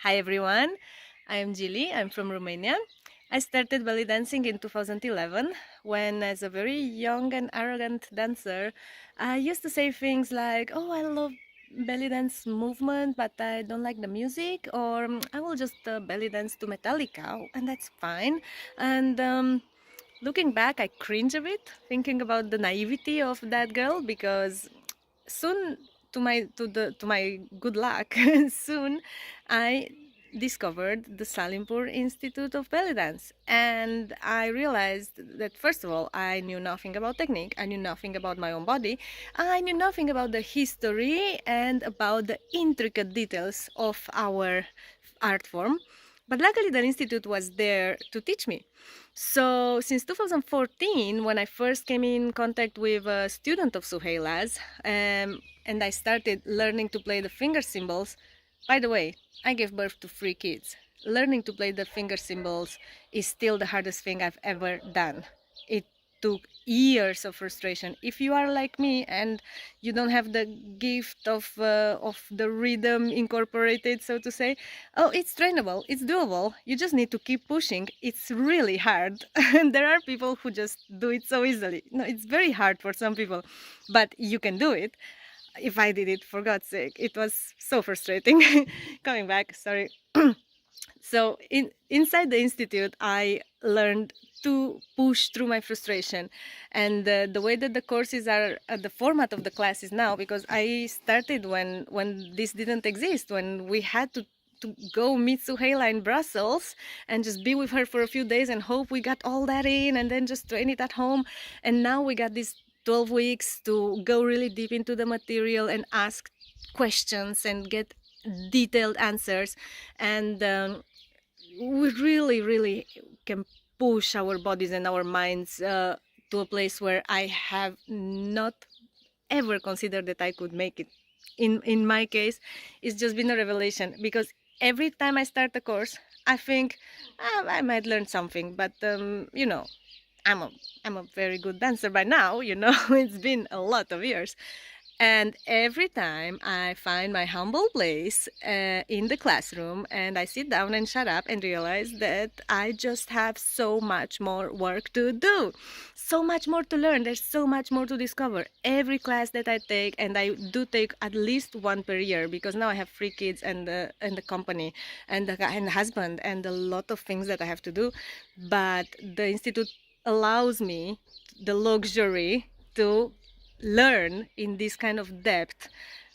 Hi everyone, I am Gilly, I'm from Romania. I started belly dancing in 2011 when, as a very young and arrogant dancer, I used to say things like, oh, I love belly dance movement, but I don't like the music, or I will just belly dance to Metallica, and that's fine. And looking back, I cringe a bit thinking about the naivety of that girl because soon to my good luck soon I discovered the Salimpour Institute of Belly Dance, and I realized that first of all I knew nothing about technique, I knew nothing about my own body, I knew nothing about the history and about the intricate details of our art form. But luckily the institute was there to teach me. So since 2014, when I first came in contact with a student of Suheila's, and I started learning to play the finger cymbals. By the way, I gave birth to 3 kids. Learning to play the finger cymbals is still the hardest thing I've ever done. It took years of frustration. If you are like me and you don't have the gift of the rhythm incorporated, so to say, oh, it's trainable, it's doable. You just need to keep pushing. It's really hard, and there are people who just do it so easily. No, it's very hard for some people, but you can do it. If I did it, for God's sake, it was so frustrating. Coming back, sorry. So inside the institute, I learned to push through my frustration, and the way that the courses are, the format of the classes now, because I started when this didn't exist, when we had to go meet Suheila in Brussels and just be with her for a few days and hope we got all that in and then just train it at home. And now we got these 12 weeks to go really deep into the material and ask questions and get detailed answers. And we really can push our bodies and our minds to a place where I have not ever considered that I could make it. In my case, it's just been a revelation, because every time I start a course, I think I might learn something, but I'm a I'm a very good dancer by now, it's been a lot of years. And every time I find my humble place in the classroom and I sit down and shut up and realize that I just have so much more work to do, so much more to learn. There's so much more to discover. Every class that I take, and I do take at least one per year, because now I have 3 kids and the company and the husband and a lot of things that I have to do. But the institute allows me the luxury to learn in this kind of depth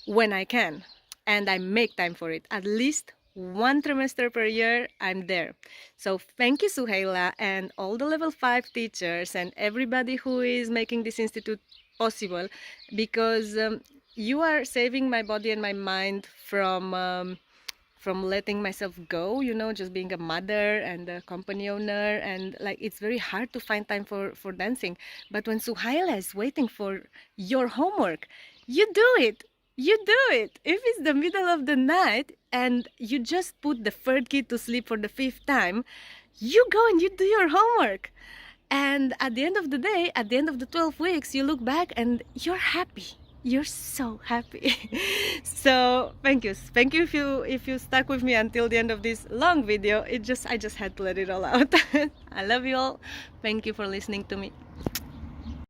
when I can, and I make time for it. At least one trimester per year, I'm there. So thank you, Suheila, and all the level 5 teachers and everybody who is making this institute possible, because you are saving my body and my mind from letting myself go, just being a mother and a company owner, and like it's very hard to find time for dancing. But when Suhaila is waiting for your homework, you do it. You do it. If it's the middle of the night and you just put the third kid to sleep for the 5th time, you go and you do your homework. And at the end of the day, at the end of the 12 weeks, you look back and you're happy. You're so happy. So thank you if you stuck with me until the end of this long video. I just had to let it all out. I love you all. Thank you for listening to me.